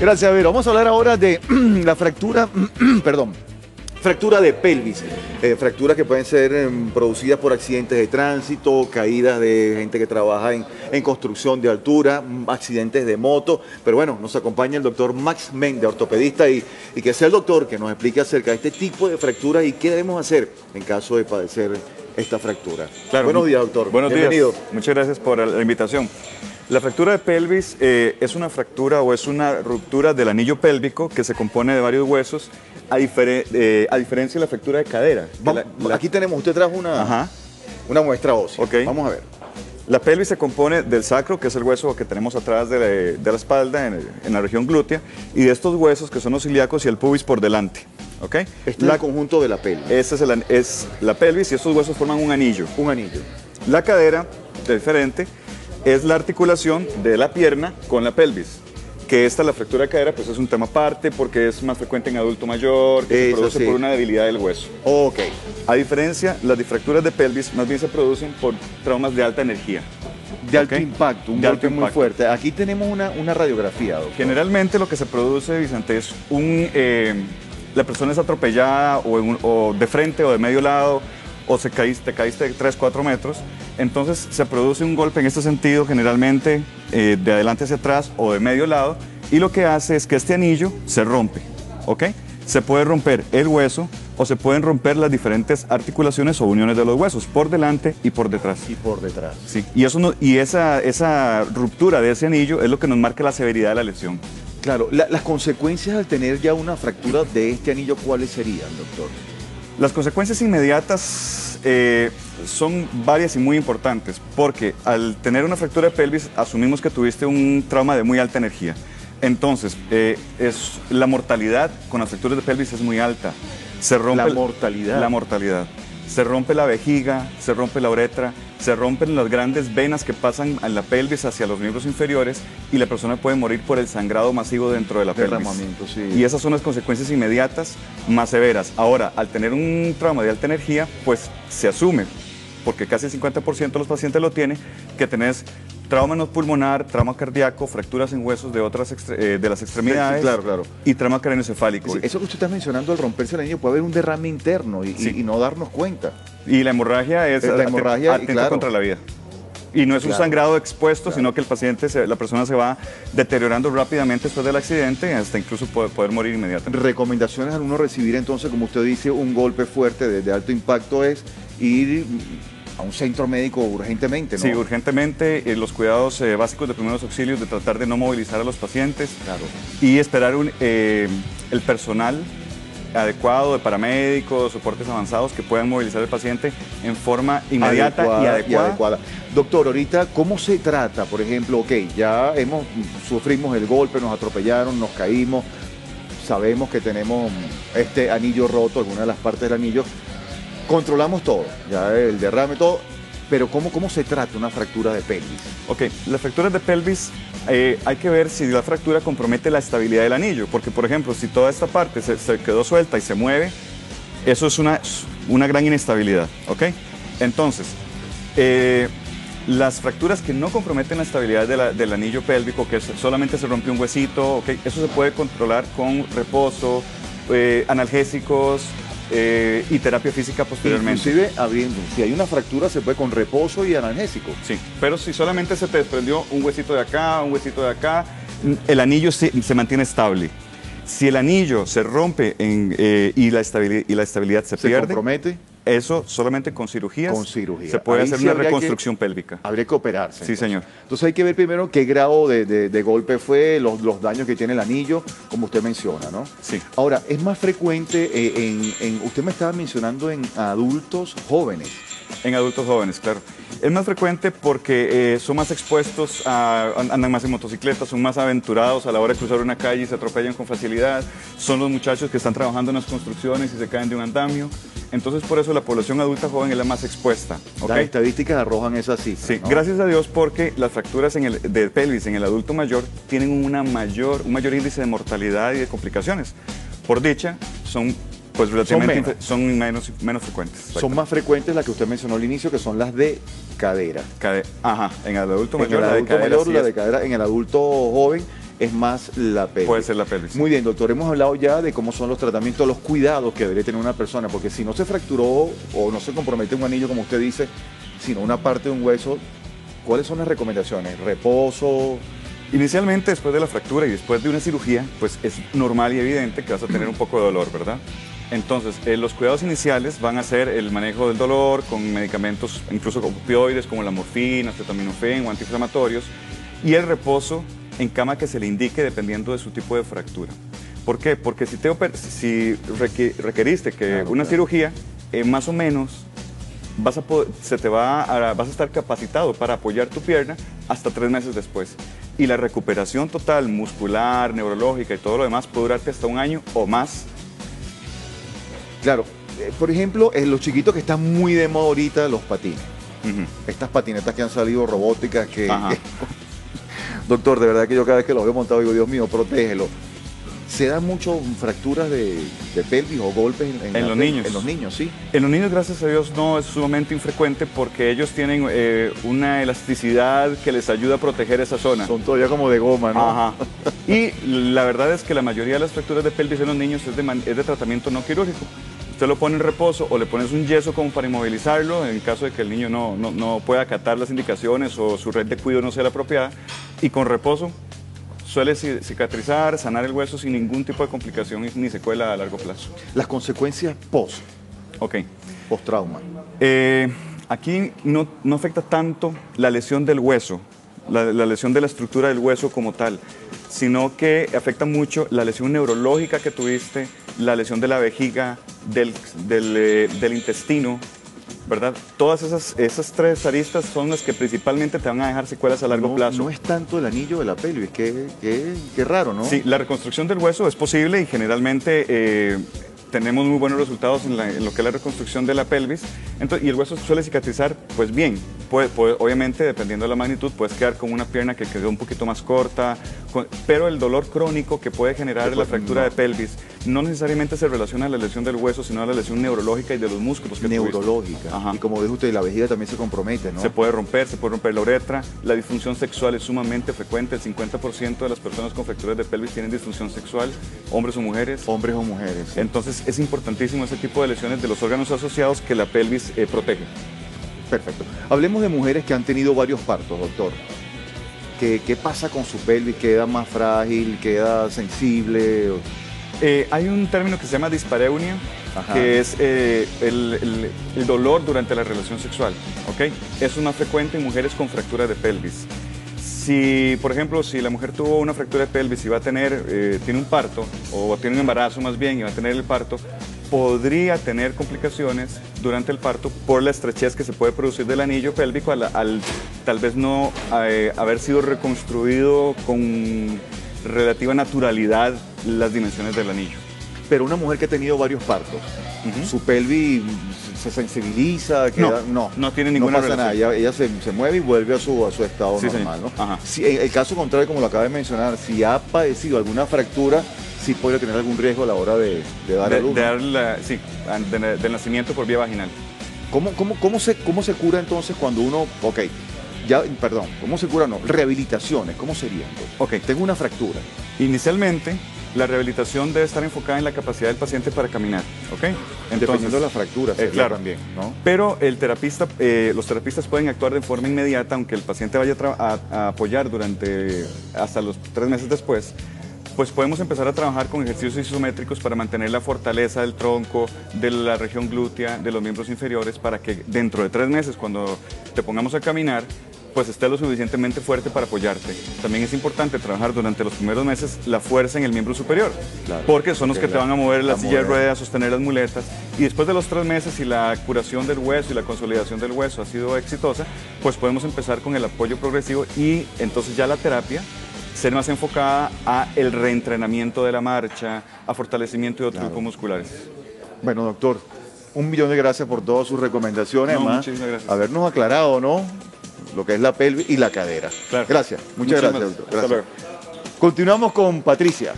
Gracias, Vero. Vamos a hablar ahora de la fractura, perdón, fractura de pelvis. Fracturas que pueden ser producidas por accidentes de tránsito, caídas de gente que trabaja en construcción de altura, accidentes de moto. Pero bueno, nos acompaña el doctor Max Méndez, ortopedista, y que sea el doctor que nos explique acerca de este tipo de fracturas y qué debemos hacer en caso de padecer esta fractura. Claro. Buenos días, doctor. Buenos Bienvenido. días. Muchas gracias por la invitación. La fractura de pelvis es una fractura o es una ruptura del anillo pélvico que se compone de varios huesos, a diferencia de la fractura de cadera. Aquí tenemos, usted trajo una muestra ósea. Okay. Vamos a ver. La pelvis se compone del sacro, que es el hueso que tenemos atrás de la espalda, en la región glútea, y de estos huesos que son los ilíacos y el pubis por delante. ¿Okay? Este es el conjunto de la pelvis. Ese es la pelvis y estos huesos forman un anillo. Un anillo. La cadera, diferente, es la articulación de la pierna con la pelvis. Que la fractura de cadera, pues es un tema aparte porque es más frecuente en adulto mayor, que se produce por una debilidad del hueso. Ok. A diferencia, las fracturas de pelvis más bien se producen por traumas de alta energía. De alto impacto, un golpe muy fuerte. Aquí tenemos una radiografía, doctor. Generalmente lo que se produce, Vicente, es la persona es atropellada o de frente o de medio lado, o te caíste de 3, 4 metros, entonces se produce un golpe en este sentido, generalmente de adelante hacia atrás o de medio lado, y lo que hace es que este anillo se rompe, ¿ok? Se puede romper el hueso o se pueden romper las diferentes articulaciones o uniones de los huesos, por delante y por detrás. Y por detrás. Sí, y esa ruptura de ese anillo es lo que nos marca la severidad de la lesión. Claro, las consecuencias al tener ya una fractura de este anillo, ¿cuáles serían, doctor? Las consecuencias inmediatas son varias y muy importantes, porque al tener una fractura de pelvis asumimos que tuviste un trauma de muy alta energía. Entonces, la mortalidad con las fracturas de pelvis es muy alta. Se rompe la mortalidad. La mortalidad. Se rompe la vejiga, se rompe la uretra, se rompen las grandes venas que pasan en la pelvis hacia los miembros inferiores y la persona puede morir por el sangrado masivo dentro de la pelvis. Derramamiento, sí. Y esas son las consecuencias inmediatas más severas. Ahora, al tener un trauma de alta energía, pues se asume, porque casi el 50% de los pacientes lo tiene, que tenés trauma no pulmonar, trauma cardíaco, fracturas en huesos de las extremidades, sí, claro. Y trauma craneoencefálico. Sí, eso que usted está mencionando, al romperse el anillo, puede haber un derrame interno y no darnos cuenta. Y la hemorragia es atenta contra la vida. Y no es un sangrado expuesto, sino que la persona se va deteriorando rápidamente después del accidente, hasta incluso poder morir inmediatamente. Recomendaciones al uno recibir entonces, como usted dice, un golpe fuerte de alto impacto es ir a un centro médico urgentemente, ¿no? Sí, urgentemente, los cuidados básicos de primeros auxilios, de tratar de no movilizar a los pacientes. Claro. Y esperar el personal adecuado de paramédicos, soportes avanzados que puedan movilizar al paciente en forma inmediata y adecuada. Doctor, ahorita, ¿cómo se trata? Por ejemplo, ok, ya sufrimos el golpe, nos atropellaron, nos caímos, sabemos que tenemos este anillo roto, alguna de las partes del anillo, controlamos todo, ya el derrame, todo, pero ¿cómo se trata una fractura de pelvis? Ok, las fracturas de pelvis hay que ver si la fractura compromete la estabilidad del anillo, porque por ejemplo, si toda esta parte se quedó suelta y se mueve, eso es una gran inestabilidad, ¿ok? Entonces, las fracturas que no comprometen la estabilidad del anillo pélvico, que solamente se rompe un huesito, ¿ok? Eso se puede controlar con reposo, analgésicos, y terapia física posteriormente. Inclusive, si hay una fractura, se puede con reposo y analgésico. Sí, pero si solamente se te desprendió un huesito de acá, un huesito de acá, el anillo se mantiene estable. Si el anillo se rompe y la estabilidad se pierde, compromete, eso solamente con cirugías. Con cirugía. Se puede hacer una reconstrucción pélvica. Habría que operarse. Sí, señor. Entonces hay que ver primero qué grado de golpe fue, los daños que tiene el anillo, como usted menciona, ¿no? Sí. Ahora, es más frecuente usted me estaba mencionando en adultos jóvenes. En adultos jóvenes, claro. Es más frecuente porque son más expuestos, andan más en motocicletas, son más aventurados a la hora de cruzar una calle y se atropellan con facilidad. Son los muchachos que están trabajando en las construcciones y se caen de un andamio. Entonces, por eso la población adulta joven es la más expuesta. ¿Okay? Las estadísticas arrojan esa cifra. Sí, ¿no? Gracias a Dios, porque las fracturas de pelvis en el adulto mayor tienen un mayor índice de mortalidad y de complicaciones. Por dicha, son pues relativamente son menos frecuentes. Son más frecuentes las que usted mencionó al inicio, que son las de cadera. En el adulto En mayor, el adulto mayor, la de cadera. En el adulto joven, es más la pelvis. Puede ser la pelvis. Muy bien, doctor, hemos hablado ya de cómo son los tratamientos, los cuidados que debería tener una persona, porque si no se fracturó o no se compromete un anillo, como usted dice, sino una parte de un hueso, ¿cuáles son las recomendaciones? ¿Reposo? Inicialmente, después de la fractura y después de una cirugía, pues es normal y evidente que vas a tener un poco de dolor, ¿verdad? Entonces, los cuidados iniciales van a ser el manejo del dolor con medicamentos, incluso opioides como la morfina, acetaminofén o antiinflamatorios, y el reposo en cama que se le indique dependiendo de su tipo de fractura. ¿Por qué? Porque si requeriste que una cirugía, más o menos vas a estar capacitado para apoyar tu pierna hasta 3 meses después. Y la recuperación total, muscular, neurológica y todo lo demás puede durarte hasta 1 año o más. Claro, por ejemplo, en los chiquitos que están muy de moda ahorita, los patines. Estas patinetas que han salido robóticas que doctor, de verdad que yo cada vez que los veo montados digo, Dios mío, protégelo. ¿Se dan mucho fracturas de pelvis o golpes en los niños? En los niños, sí. En los niños, gracias a Dios, no es sumamente infrecuente porque ellos tienen una elasticidad que les ayuda a proteger esa zona. Son todavía como de goma, ¿no? Ajá. Y la verdad es que la mayoría de las fracturas de pelvis en los niños es de tratamiento no quirúrgico. Usted lo pone en reposo o le pones un yeso como para inmovilizarlo en caso de que el niño no pueda acatar las indicaciones o su red de cuidado no sea la apropiada. Y con reposo suele cicatrizar, sanar el hueso sin ningún tipo de complicación ni secuela a largo plazo. Las consecuencias post-trauma. Aquí no afecta tanto la lesión del hueso, la lesión de la estructura del hueso como tal, sino que afecta mucho la lesión neurológica que tuviste, la lesión de la vejiga, del intestino, ¿verdad? Todas esas 3 aristas son las que principalmente te van a dejar secuelas a largo plazo. No es tanto el anillo de la pelvis, qué raro, ¿no? Sí, la reconstrucción del hueso es posible y generalmente tenemos muy buenos resultados en lo que es la reconstrucción de la pelvis. Entonces, y el hueso suele cicatrizar, pues bien. Obviamente, dependiendo de la magnitud, puedes quedar con una pierna que quedó un poquito más corta, pero el dolor crónico que puede generar la fractura de pelvis no necesariamente se relaciona a la lesión del hueso, sino a la lesión neurológica y de los músculos que neurológica. Y como dijo usted, la vejiga también se compromete, ¿no? Se puede romper la uretra. La disfunción sexual es sumamente frecuente. El 50% de las personas con fracturas de pelvis tienen disfunción sexual, hombres o mujeres. Hombres o mujeres. Sí. Entonces es importantísimo ese tipo de lesiones de los órganos asociados que la pelvis protege. Perfecto. Hablemos de mujeres que han tenido varios partos, doctor. ¿Qué pasa con su pelvis? ¿Queda más frágil? ¿Queda sensible? Hay un término que se llama dispareunia, que es el dolor durante la relación sexual. ¿Okay? Es más frecuente en mujeres con fractura de pelvis. Si, por ejemplo, si la mujer tuvo una fractura de pelvis y va a tiene un parto, o tiene un embarazo más bien y va a tener el parto, podría tener complicaciones durante el parto por la estrechez que se puede producir del anillo pélvico al tal vez no haber sido reconstruido con relativa naturalidad las dimensiones del anillo. Pero una mujer que ha tenido varios partos, su pelvis se sensibiliza, no tiene ninguna no pasa relación. Nada, ella se mueve y vuelve a su estado normal, señor. ¿no? Si, en el caso contrario, como lo acaba de mencionar, si ha padecido alguna fractura, sí podría tener algún riesgo a la hora de dar a luz. Del nacimiento por vía vaginal. ¿Cómo se cura entonces cuando uno, ¿cómo se cura? No, rehabilitaciones, ¿cómo sería entonces? Tengo una fractura. Inicialmente, la rehabilitación debe estar enfocada en la capacidad del paciente para caminar, Entonces, dependiendo de la fractura, claro, también, ¿no? Pero los terapistas pueden actuar de forma inmediata, aunque el paciente vaya a apoyar hasta los 3 meses después. Pues podemos empezar a trabajar con ejercicios isométricos para mantener la fortaleza del tronco, de la región glútea, de los miembros inferiores, para que dentro de 3 meses, cuando te pongamos a caminar, pues estés lo suficientemente fuerte para apoyarte. También es importante trabajar durante los primeros meses la fuerza en el miembro superior, porque son los que te van a mover la silla de ruedas, sostener las muletas, y después de los 3 meses y la curación del hueso y la consolidación del hueso ha sido exitosa, pues podemos empezar con el apoyo progresivo y entonces ya la terapia ser más enfocada a el reentrenamiento de la marcha, a fortalecimiento de otros grupos musculares. Bueno, doctor, 1.000.000 de gracias por todas sus recomendaciones, muchísimas gracias. Habernos aclarado, ¿no?, lo que es la pelvis y la cadera. Claro. Gracias, muchas gracias, doctor. Gracias. Hasta luego. Continuamos con Patricia.